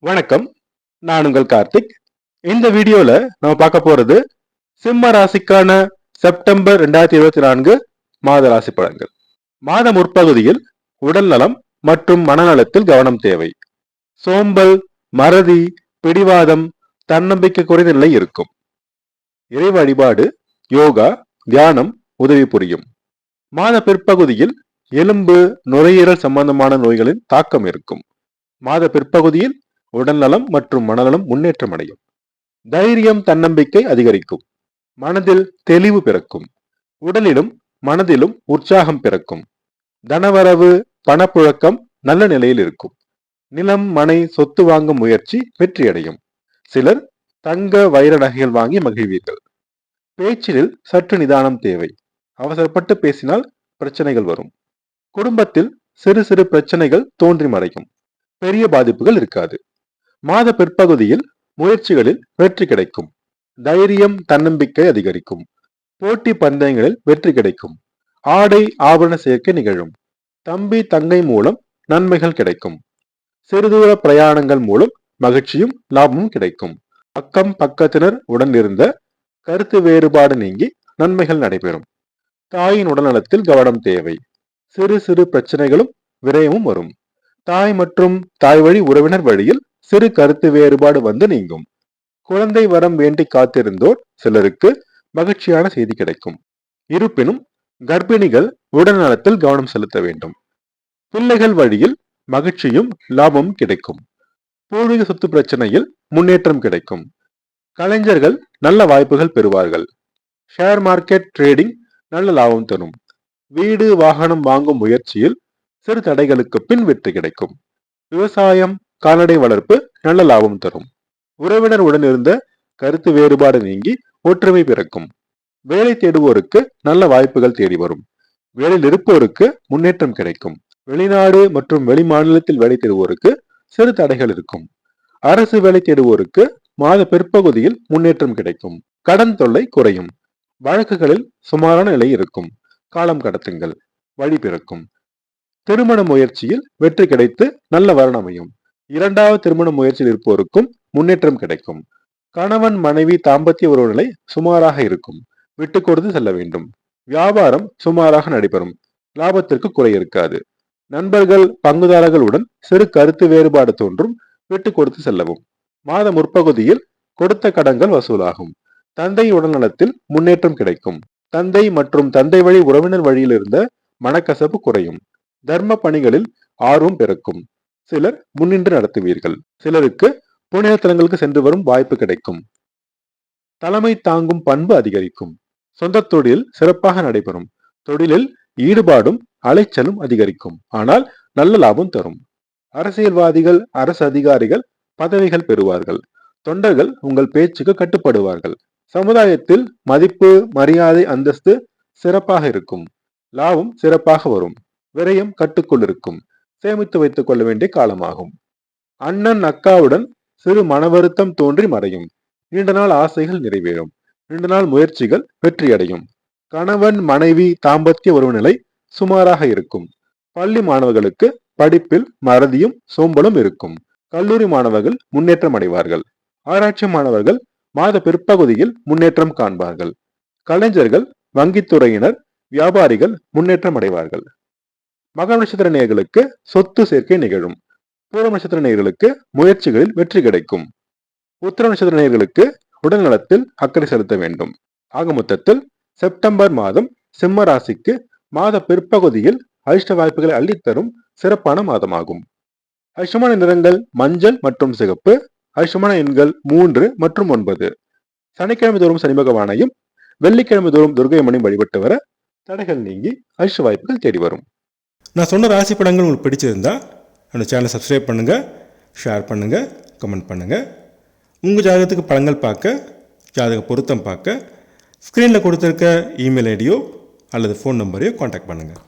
வணக்கம். நான் உங்கள் கார்த்திக். இந்த வீடியோல நம்ம பார்க்க போறது சிம்ம ராசிக்கான செப்டம்பர் 2024 மாத ராசி பலன்கள். மாத முற்பகுதியில் உடல் நலம் மற்றும் மனநலத்தில் கவனம் தேவை. சோம்பல், மறதி, பிடிவாதம், தன்னம்பிக்கை குறைந்த நிலை இருக்கும். இறை வழிபாடு, யோகா, தியானம் உதவி புரியும். மாத பிற்பகுதியில் எலும்பு, நுரையீரல் சம்பந்தமான நோய்களின் தாக்கம் இருக்கும். மாத பிற்பகுதியில் உடல்நலம் மற்றும் மனநலம் முன்னேற்றம் அடையும். தைரியம், தன்னம்பிக்கை அதிகரிக்கும். மனதில் தெளிவு பிறக்கும். உடலிலும் மனதிலும் உற்சாகம் பிறக்கும். தனவரவு, பணப்புழக்கம் நல்ல நிலையில் இருக்கும். நிலம், மனை, சொத்து வாங்கும் முயற்சி வெற்றியடையும். சிலர் தங்க, வைர நகைகள் வாங்கி மகிழ்வீர்கள். பேச்சில் சற்று நிதானம் தேவை. அவசரப்பட்டு பேசினால் பிரச்சனைகள் வரும். குடும்பத்தில் சிறு சிறு பிரச்சனைகள் தோன்றி மறையும். பெரிய பாதிப்புகள் இருக்காது. மாத பிற்பகுதியில் முயற்சிகளில் வெற்றி கிடைக்கும். தைரியம், தன்னம்பிக்கை அதிகரிக்கும். போட்டி பந்தயங்களில் வெற்றி கிடைக்கும். ஆடை, ஆபரண சேர்க்கை நிகழும். தம்பி, தங்கை மூலம் நன்மைகள் கிடைக்கும். சிறுதூர பிரயாணங்கள் மூலம் மகிழ்ச்சியும் லாபமும் கிடைக்கும். அக்கம் பக்கத்தினர் உடன் இருந்த கருத்து வேறுபாடு நீங்கி நன்மைகள் நடைபெறும். தாயின் உடல்நலத்தில் கவனம் தேவை. சிறு சிறு பிரச்சனைகளும் விரயமும் வரும். தாய் மற்றும் தாய் வழி உறவினர் வழியில் சிறு கருத்து வேறுபாடு வந்து நீங்கும். குழந்தை வரம் வேண்டி காத்திருந்தோர் சிலருக்கு மகிழ்ச்சியான செய்தி கிடைக்கும். இருப்பினும் கர்ப்பிணிகள் உடல் நலத்தில் கவனம் செலுத்த வேண்டும். பிள்ளைகள் வழியில் மகிழ்ச்சியும் லாபமும் கிடைக்கும். பூர்வீக சொத்து பிரச்சனையில் முன்னேற்றம் கிடைக்கும். கலைஞர்கள் நல்ல வாய்ப்புகள் பெறுவார்கள். ஷேர் மார்க்கெட் ட்ரேடிங் நல்ல லாபம் தரும். வீடு, வாகனம் வாங்கும் முயற்சியில் சிறு தடைகளுக்கு பின் வெற்றி கிடைக்கும். விவசாயம், கால்நடை வளர்ப்பு நல்ல லாபம் தரும். உறவினர் உடன் இருந்த கருத்து வேறுபாடு நீங்கி ஒற்றுமை பிறக்கும். வேலை தேடுவோருக்கு நல்ல வாய்ப்புகள் தேடி வரும். வேலையில் இருப்போருக்கு முன்னேற்றம் கிடைக்கும். வெளிநாடு மற்றும் வெளி மாநிலத்தில் வேலை தேடுவோருக்கு சிறு தடைகள் இருக்கும். அரசு வேலை தேடுவோருக்கு மாத பிற்பகுதியில் முன்னேற்றம் கிடைக்கும். கடன் தொல்லை குறையும். வழக்குகளில் சுமாரான நிலை இருக்கும். காலம் கடத்துங்கள், வழி பிறக்கும். திருமண முயற்சியில் வெற்றி கிடைத்து நல்ல வரன் அமையும். இரண்டாவது திருமண முயற்சியில் இருப்போருக்கும் முன்னேற்றம் கிடைக்கும். கணவன் மனைவி தாம்பத்திய உறவு நிலை சுமாராக இருக்கும். விட்டு கொடுத்து செல்ல வேண்டும். வியாபாரம் சுமாராக நடைபெறும். லாபத்திற்கு குறை இருக்காது. நண்பர்கள், பங்குதாரர்களுடன் சிறு கருத்து வேறுபாடு தோன்றும். விட்டு கொடுத்து செல்லவும். மாத முற்பகுதியில் கொடுத்த கடன்கள் வசூலாகும். தந்தை உடல்நலத்தில் முன்னேற்றம் கிடைக்கும். தந்தை மற்றும் தந்தை வழி உறவினர் வழியில் இருந்த மனக்கசப்பு குறையும். தர்ம பணிகளில் ஆர்வம் பிறக்கும். சிலர் முன்னின்று நடத்துவீர்கள். சிலருக்கு புனித தலங்களுக்கு சென்று வரும் வாய்ப்பு கிடைக்கும். தலைமை தாங்கும் பண்பு அதிகரிக்கும். சொந்த தொழில் சிறப்பாக நடைபெறும். தொழிலில் ஈடுபாடும் அலைச்சலும் அதிகரிக்கும். ஆனால் நல்ல லாபம் தரும். அரசியல்வாதிகள், அரசு அதிகாரிகள் பதவிகள் பெறுவார்கள். தொண்டர்கள் உங்கள் பேச்சுக்கு கட்டுப்படுவார்கள். சமுதாயத்தில் மதிப்பு, மரியாதை, அந்தஸ்து சிறப்பாக இருக்கும். லாபம் சிறப்பாக வரும். விரயம் கட்டுக்குள் இருக்கும். சேமித்து வைத்துக் கொள்ள வேண்டிய காலமாகும். அண்ணன், அக்காவுடன் சிறு மன வருத்தம் தோன்றி மறையும். நீண்ட நாள் ஆசைகள் நிறைவேறும். நீண்ட நாள் முயற்சிகள் வெற்றியடையும். கணவன் மனைவி தாம்பத்திய உறவு நிலை சுமாராக இருக்கும். பள்ளி மாணவர்களுக்கு படிப்பில் மறதியும் சோம்பலும் இருக்கும். கல்லூரி மாணவர்கள் முன்னேற்றம் அடைவார்கள். ஆராய்ச்சி மாணவர்கள் மாத பிற்பகுதியில் முன்னேற்றம் காண்பார்கள். கலைஞர்கள், வங்கித்துறையினர், வியாபாரிகள் முன்னேற்றம் அடைவார்கள். மக நட்சத்திர நேயர்களுக்கு சொத்து சேர்க்கை நிகழும். பூர நட்சத்திர நேயர்களுக்கு முயற்சிகளில் வெற்றி கிடைக்கும். உத்திர நட்சத்திர நேயர்களுக்கு உடல் நலத்தில் அக்கறை செலுத்த வேண்டும். ஆக மொத்தத்தில் செப்டம்பர் மாதம் சிம்ம ராசிக்கு மாத பிற்பகுதியில் அதிர்ஷ்ட வாய்ப்புகளை அள்ளித்தரும் சிறப்பான மாதமாகும். அதிர்ஷ்டமான நிறங்கள் மஞ்சள் மற்றும் சிகப்பு. அதிர்ஷ்டமான எண்கள் 3 மற்றும் 9. சனிக்கிழமை தோறும் சனி பகவானையும், வெள்ளிக்கிழமை தோறும் துர்க்கையம்மனையும் வழிபட்டு வர தடைகள் நீங்கி அதிர்ஷ்ட வாய்ப்புகள் தேடி வரும். நான் சொன்ன ராசி படங்கள் உங்களுக்கு பிடிச்சிருந்தா அந்த சேனலை சப்ஸ்கிரைப் பண்ணுங்கள், ஷேர் பண்ணுங்கள், கமெண்ட் பண்ணுங்கள். உங்கள் ஜாதகத்துக்கு படங்கள் பார்க்க, ஜாதக பொருத்தம் பார்க்க ஸ்க்ரீனில் கொடுத்துருக்க இமெயில் ஐடியோ அல்லது ஃபோன் நம்பரையோ காண்டாக்ட் பண்ணுங்கள்.